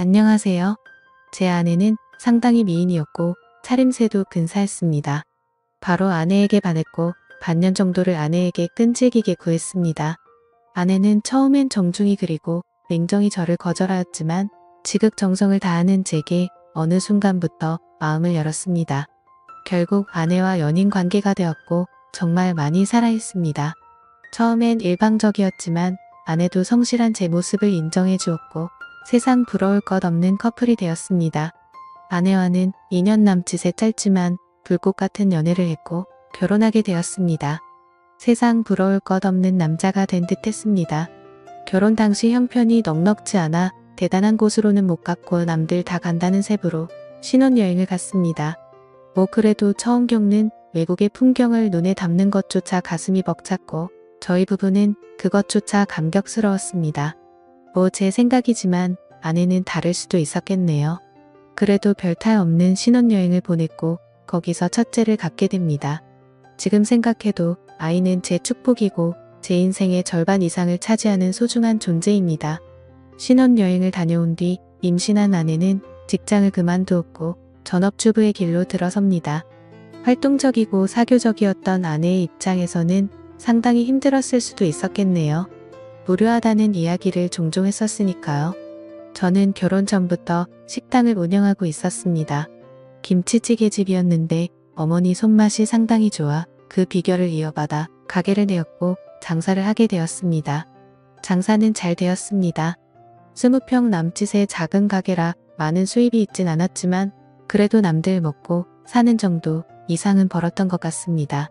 안녕하세요. 제 아내는 상당히 미인이었고 차림새도 근사했습니다. 바로 아내에게 반했고 반년 정도를 아내에게 끈질기게 구했습니다. 아내는 처음엔 정중히 그리고 냉정히 저를 거절하였지만 지극정성을 다하는 제게 어느 순간부터 마음을 열었습니다. 결국 아내와 연인 관계가 되었고 정말 많이 사랑했습니다. 처음엔 일방적이었지만 아내도 성실한 제 모습을 인정해 주었고 세상 부러울 것 없는 커플이 되었습니다. 아내와는 2년 남짓의 짧지만 불꽃 같은 연애를 했고 결혼하게 되었습니다. 세상 부러울 것 없는 남자가 된 듯 했습니다. 결혼 당시 형편이 넉넉지 않아 대단한 곳으로는 못 갔고 남들 다 간다는 세부로 신혼여행을 갔습니다. 뭐 그래도 처음 겪는 외국의 풍경을 눈에 담는 것조차 가슴이 벅찼고 저희 부부는 그것조차 감격스러웠습니다. 뭐 제 생각이지만 아내는 다를 수도 있었겠네요. 그래도 별 탈 없는 신혼여행을 보냈고 거기서 첫째를 갖게 됩니다. 지금 생각해도 아이는 제 축복이고 제 인생의 절반 이상을 차지하는 소중한 존재입니다. 신혼여행을 다녀온 뒤 임신한 아내는 직장을 그만두었고 전업주부의 길로 들어섭니다. 활동적이고 사교적이었던 아내의 입장에서는 상당히 힘들었을 수도 있었겠네요. 무료하다는 이야기를 종종 했었으니까요. 저는 결혼 전부터 식당을 운영하고 있었습니다. 김치찌개집이었는데 어머니 손맛이 상당히 좋아 그 비결을 이어받아 가게를 내었고 장사를 하게 되었습니다. 장사는 잘 되었습니다. 20평 남짓의 작은 가게라 많은 수입이 있진 않았지만 그래도 남들 먹고 사는 정도 이상은 벌었던 것 같습니다.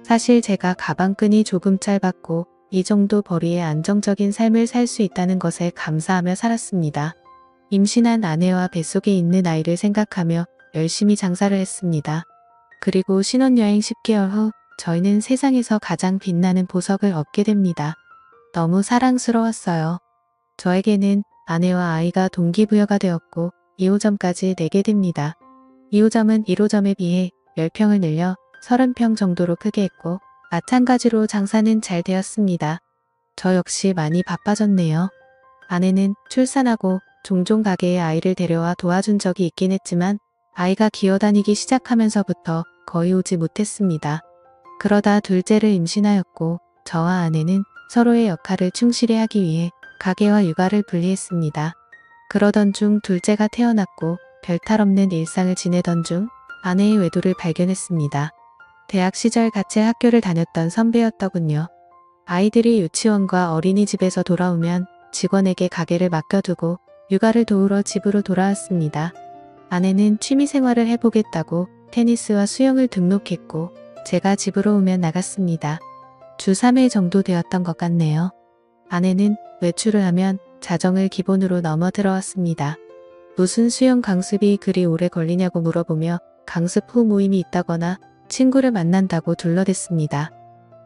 사실 제가 가방끈이 조금 짧았고 이 정도 벌이에 안정적인 삶을 살 수 있다는 것에 감사하며 살았습니다. 임신한 아내와 뱃속에 있는 아이를 생각하며 열심히 장사를 했습니다. 그리고 신혼여행 10개월 후 저희는 세상에서 가장 빛나는 보석을 얻게 됩니다. 너무 사랑스러웠어요. 저에게는 아내와 아이가 동기부여가 되었고 2호점까지 내게 됩니다. 2호점은 1호점에 비해 10평을 늘려 30평 정도로 크게 했고 마찬가지로 장사는 잘 되었습니다. 저 역시 많이 바빠졌네요. 아내는 출산하고 종종 가게에 아이를 데려와 도와준 적이 있긴 했지만 아이가 기어다니기 시작하면서부터 거의 오지 못했습니다. 그러다 둘째를 임신하였고 저와 아내는 서로의 역할을 충실히 하기 위해 가게와 육아를 분리했습니다. 그러던 중 둘째가 태어났고 별탈 없는 일상을 지내던 중 아내의 외도를 발견했습니다. 대학 시절 같이 학교를 다녔던 선배였더군요. 아이들이 유치원과 어린이집에서 돌아오면 직원에게 가게를 맡겨두고 육아를 도우러 집으로 돌아왔습니다. 아내는 취미생활을 해보겠다고 테니스와 수영을 등록했고 제가 집으로 오면 나갔습니다. 주 3회 정도 되었던 것 같네요. 아내는 외출을 하면 자정을 기본으로 넘어 들어왔습니다. 무슨 수영 강습이 그리 오래 걸리냐고 물어보며 강습 후 모임이 있다거나 친구를 만난다고 둘러댔습니다.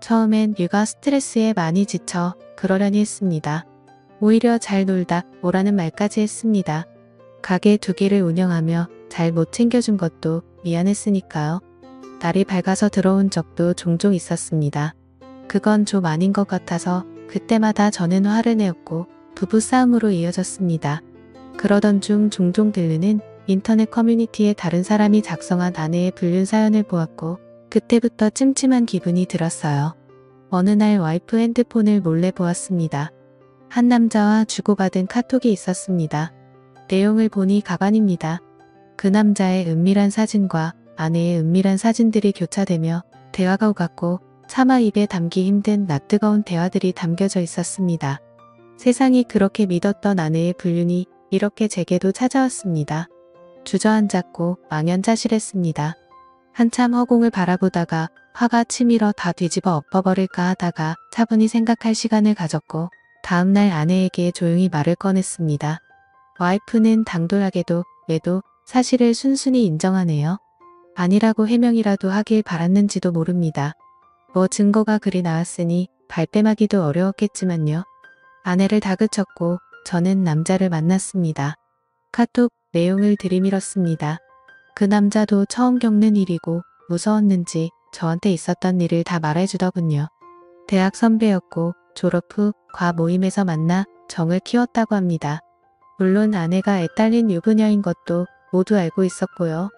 처음엔 육아 스트레스에 많이 지쳐 그러려니 했습니다. 오히려 잘 놀다 오라는 말까지 했습니다. 가게 2개를 운영하며 잘 못 챙겨준 것도 미안했으니까요. 날이 밝아서 들어온 적도 종종 있었습니다. 그건 좀 아닌 것 같아서 그때마다 저는 화를 내었고 부부싸움으로 이어졌습니다. 그러던 중 종종 들르는 인터넷 커뮤니티에 다른 사람이 작성한 아내의 불륜 사연을 보았고 그때부터 찜찜한 기분이 들었어요. 어느 날 와이프 핸드폰을 몰래 보았습니다. 한 남자와 주고받은 카톡이 있었습니다. 내용을 보니 가관입니다. 그 남자의 은밀한 사진과 아내의 은밀한 사진들이 교차되며 대화가 오갔고 차마 입에 담기 힘든 낯뜨거운 대화들이 담겨져 있었습니다. 세상이 그렇게 믿었던 아내의 불륜이 이렇게 제게도 찾아왔습니다. 주저앉았고 망연자실했습니다. 한참 허공을 바라보다가 화가 치밀어 다 뒤집어 엎어버릴까 하다가 차분히 생각할 시간을 가졌고 다음날 아내에게 조용히 말을 꺼냈습니다. 와이프는 당돌하게도 왜도 사실을 순순히 인정하네요. 아니라고 해명이라도 하길 바랐는지도 모릅니다. 뭐 증거가 그리 나왔으니 발뺌하기도 어려웠겠지만요. 아내를 다그쳤고 저는 남자를 만났습니다. 카톡 내용을 들이밀었습니다. 그 남자도 처음 겪는 일이고 무서웠는지 저한테 있었던 일을 다 말해주더군요. 대학 선배였고 졸업 후 과 모임에서 만나 정을 키웠다고 합니다. 물론 아내가 애딸린 유부녀인 것도 모두 알고 있었고요.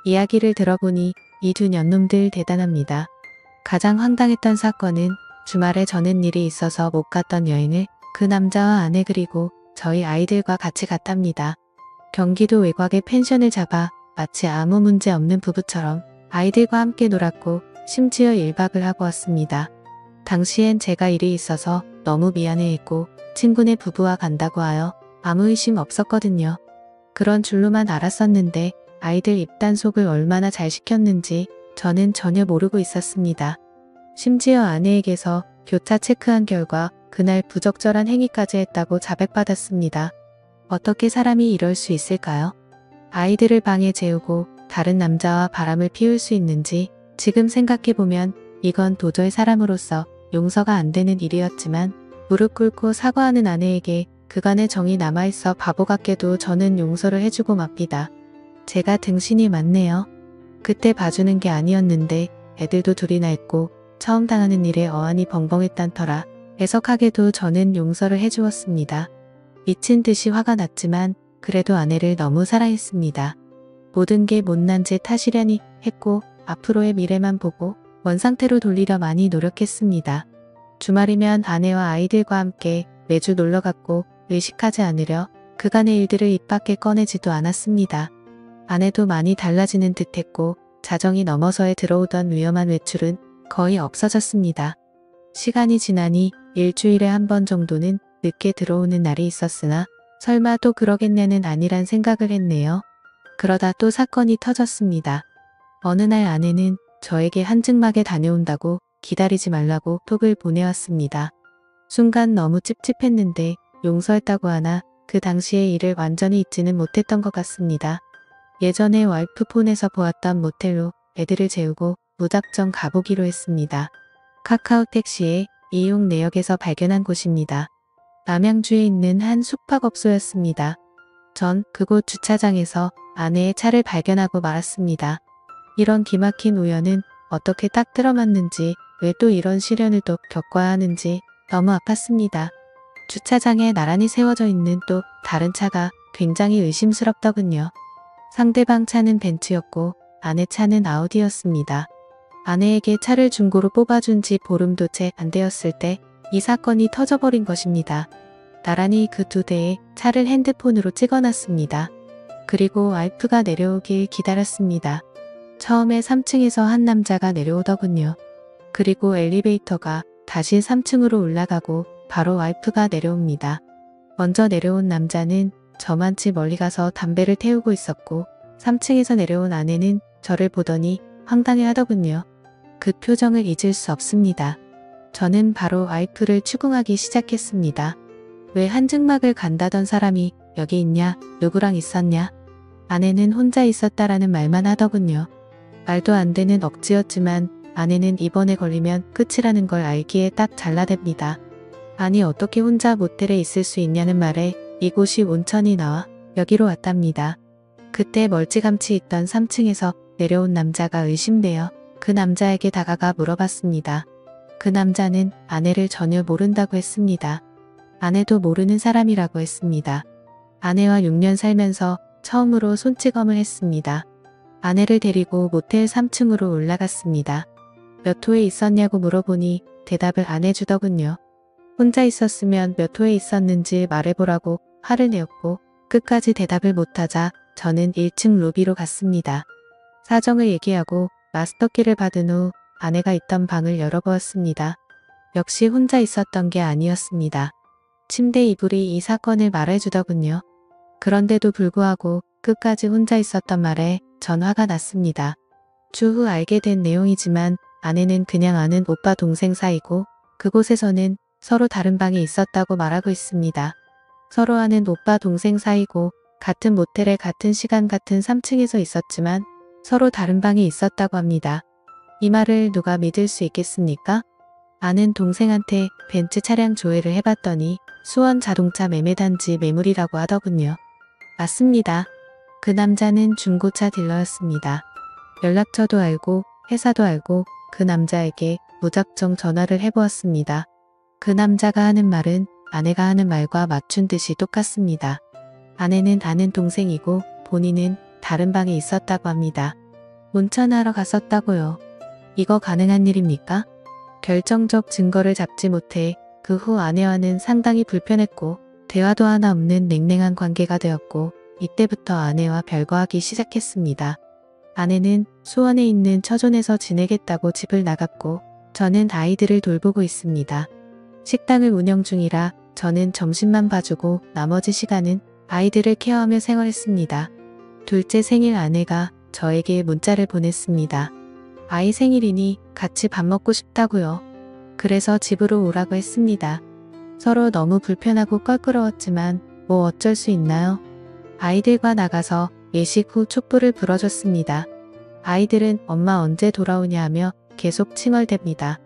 이야기를 들어보니 이 두 년놈들 대단합니다. 가장 황당했던 사건은 주말에 저는 일이 있어서 못 갔던 여행을 그 남자와 아내 그리고 저희 아이들과 같이 갔답니다. 경기도 외곽에 펜션을 잡아 마치 아무 문제 없는 부부처럼 아이들과 함께 놀았고 심지어 1박을 하고 왔습니다. 당시엔 제가 일이 있어서 너무 미안해했고 친구네 부부와 간다고 하여 아무 의심 없었거든요. 그런 줄로만 알았었는데 아이들 입단속을 얼마나 잘 시켰는지 저는 전혀 모르고 있었습니다. 심지어 아내에게서 교차 체크한 결과 그날 부적절한 행위까지 했다고 자백받았습니다. 어떻게 사람이 이럴 수 있을까요? 아이들을 방에 재우고 다른 남자와 바람을 피울 수 있는지 지금 생각해보면 이건 도저히 사람으로서 용서가 안 되는 일이었지만 무릎 꿇고 사과하는 아내에게 그간의 정이 남아있어 바보 같게도 저는 용서를 해주고 맙니다. 제가 등신이 많네요. 그때 봐주는 게 아니었는데 애들도 둘이나 있고 처음 당하는 일에 어안이 벙벙했단 터라 애석하게도 저는 용서를 해주었습니다. 미친 듯이 화가 났지만 그래도 아내를 너무 사랑했습니다. 모든 게 못난 제 탓이려니 했고 앞으로의 미래만 보고 원상태로 돌리려 많이 노력했습니다. 주말이면 아내와 아이들과 함께 매주 놀러갔고 의식하지 않으려 그간의 일들을 입 밖에 꺼내지도 않았습니다. 아내도 많이 달라지는 듯했고 자정이 넘어서에 들어오던 위험한 외출은 거의 없어졌습니다. 시간이 지나니 일주일에 한 번 정도는 늦게 들어오는 날이 있었으나 설마 또 그러겠냐는 아니란 생각을 했네요. 그러다 또 사건이 터졌습니다. 어느 날 아내는 저에게 한증막에 다녀온다고 기다리지 말라고 톡을 보내왔습니다. 순간 너무 찝찝했는데 용서했다고 하나 그 당시의 일을 완전히 잊지는 못했던 것 같습니다. 예전에 와이프 폰에서 보았던 모텔로 애들을 재우고 무작정 가보기로 했습니다. 카카오 택시에 이용 내역에서 발견한 곳입니다. 남양주에 있는 한 숙박업소였습니다. 전 그곳 주차장에서 아내의 차를 발견하고 말았습니다. 이런 기막힌 우연은 어떻게 딱 들어맞는지 왜 또 이런 시련을 또 겪어야 하는지 너무 아팠습니다. 주차장에 나란히 세워져 있는 또 다른 차가 굉장히 의심스럽더군요. 상대방 차는 벤츠였고 아내 차는 아우디였습니다. 아내에게 차를 중고로 뽑아준 지 보름도 채 안 되었을 때 이 사건이 터져버린 것입니다. 나란히 그 두 대의 차를 핸드폰으로 찍어놨습니다. 그리고 와이프가 내려오길 기다렸습니다. 처음에 3층에서 한 남자가 내려오더군요. 그리고 엘리베이터가 다시 3층으로 올라가고 바로 와이프가 내려옵니다. 먼저 내려온 남자는 저만치 멀리 가서 담배를 태우고 있었고 3층에서 내려온 아내는 저를 보더니 황당해 하더군요. 그 표정을 잊을 수 없습니다. 저는 바로 와이프를 추궁하기 시작했습니다. 왜 한증막을 간다던 사람이 여기 있냐? 누구랑 있었냐? 아내는 혼자 있었다라는 말만 하더군요. 말도 안 되는 억지였지만 아내는 이번에 걸리면 끝이라는 걸 알기에 딱 잘라댑니다. 아니 어떻게 혼자 모텔에 있을 수 있냐는 말에 이곳이 온천이 나와 여기로 왔답니다. 그때 멀찌감치 있던 3층에서 내려온 남자가 의심되어 그 남자에게 다가가 물어봤습니다. 그 남자는 아내를 전혀 모른다고 했습니다. 아내도 모르는 사람이라고 했습니다. 아내와 6년 살면서 처음으로 손찌검을 했습니다. 아내를 데리고 모텔 3층으로 올라갔습니다. 몇 호에 있었냐고 물어보니 대답을 안 해주더군요. 혼자 있었으면 몇 호에 있었는지 말해보라고 화를 내었고 끝까지 대답을 못하자 저는 1층 로비로 갔습니다. 사정을 얘기하고 마스터키를 받은 후 아내가 있던 방을 열어보았습니다. 역시 혼자 있었던 게 아니었습니다. 침대 이불이 이 사건을 말해주더군요. 그런데도 불구하고 끝까지 혼자 있었던 말에 전 화가 났습니다. 추후 알게 된 내용이지만 아내는 그냥 아는 오빠 동생 사이고 그곳에서는 서로 다른 방에 있었다고 말하고 있습니다. 서로 아는 오빠 동생 사이고 같은 모텔에 같은 시간 같은 3층에서 있었지만 서로 다른 방에 있었다고 합니다. 이 말을 누가 믿을 수 있겠습니까? 아는 동생한테 벤츠 차량 조회를 해봤더니 수원 자동차 매매단지 매물이라고 하더군요. 맞습니다. 그 남자는 중고차 딜러였습니다. 연락처도 알고 회사도 알고 그 남자에게 무작정 전화를 해보았습니다. 그 남자가 하는 말은 아내가 하는 말과 맞춘 듯이 똑같습니다. 아내는 아는 동생이고 본인은 다른 방에 있었다고 합니다. 운전하러 갔었다고요. 이거 가능한 일입니까? 결정적 증거를 잡지 못해 그 후 아내와는 상당히 불편했고 대화도 하나 없는 냉랭한 관계가 되었고 이때부터 아내와 별거하기 시작했습니다. 아내는 수원에 있는 처존에서 지내겠다고 집을 나갔고 저는 아이들을 돌보고 있습니다. 식당을 운영 중이라 저는 점심만 봐주고 나머지 시간은 아이들을 케어하며 생활했습니다. 둘째 생일 아내가 저에게 문자를 보냈습니다. 아이 생일이니 같이 밥 먹고 싶다고요. 그래서 집으로 오라고 했습니다. 서로 너무 불편하고 껄끄러웠지만 뭐 어쩔 수 있나요? 아이들과 나가서 예식 후 촛불을 불어줬습니다. 아이들은 엄마 언제 돌아오냐 하며 계속 칭얼댑니다.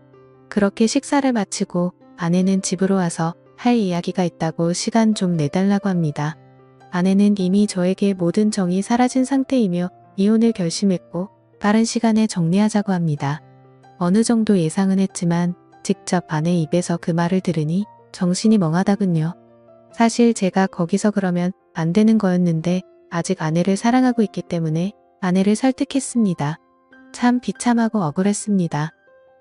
그렇게 식사를 마치고 아내는 집으로 와서 할 이야기가 있다고 시간 좀 내달라고 합니다. 아내는 이미 저에게 모든 정이 사라진 상태이며 이혼을 결심했고 빠른 시간에 정리하자고 합니다. 어느 정도 예상은 했지만 직접 아내 입에서 그 말을 들으니 정신이 멍하다군요. 사실 제가 거기서 그러면 안 되는 거였는데 아직 아내를 사랑하고 있기 때문에 아내를 설득했습니다. 참 비참하고 억울했습니다.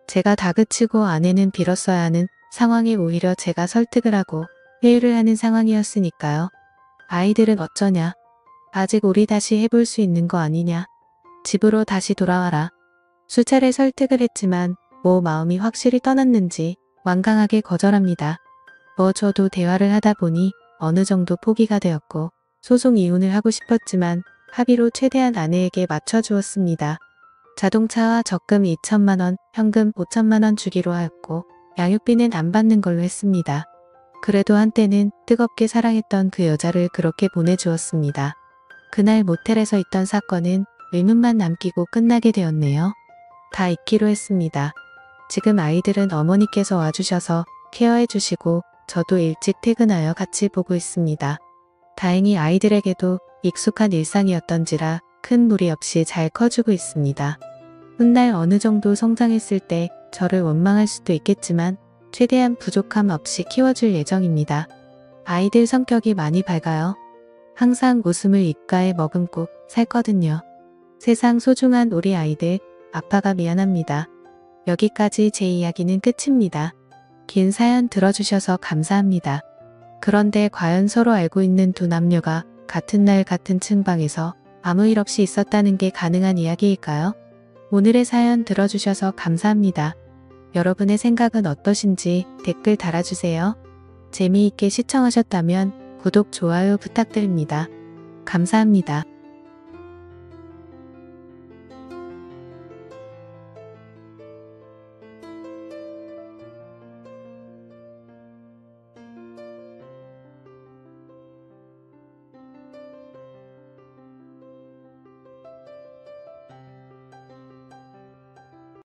제가 다그치고 아내는 빌었어야 하는 상황에 오히려 제가 설득을 하고 회유를 하는 상황이었으니까요. 아이들은 어쩌냐? 아직 우리 다시 해볼 수 있는 거 아니냐? 집으로 다시 돌아와라. 수차례 설득을 했지만 뭐 마음이 확실히 떠났는지 완강하게 거절합니다. 저도 대화를 하다 보니 어느 정도 포기가 되었고 소송 이혼을 하고 싶었지만 합의로 최대한 아내에게 맞춰주었습니다. 자동차와 적금 2천만원, 현금 5천만원 주기로 하였고 양육비는 안 받는 걸로 했습니다. 그래도 한때는 뜨겁게 사랑했던 그 여자를 그렇게 보내주었습니다. 그날 모텔에서 있던 사건은 의문만 남기고 끝나게 되었네요. 다 잊기로 했습니다. 지금 아이들은 어머니께서 와주셔서 케어해 주시고 저도 일찍 퇴근하여 같이 보고 있습니다. 다행히 아이들에게도 익숙한 일상이었던지라 큰 무리 없이 잘 커주고 있습니다. 훗날 어느 정도 성장했을 때 저를 원망할 수도 있겠지만 최대한 부족함 없이 키워줄 예정입니다. 아이들 성격이 많이 밝아요. 항상 웃음을 입가에 머금고 살거든요. 세상 소중한 우리 아이들, 아빠가 미안합니다. 여기까지 제 이야기는 끝입니다. 긴 사연 들어주셔서 감사합니다. 그런데 과연 서로 알고 있는 두 남녀가 같은 날 같은 층방에서 아무 일 없이 있었다는 게 가능한 이야기일까요? 오늘의 사연 들어주셔서 감사합니다. 여러분의 생각은 어떠신지 댓글 달아주세요. 재미있게 시청하셨다면 구독, 좋아요 부탁드립니다. 감사합니다.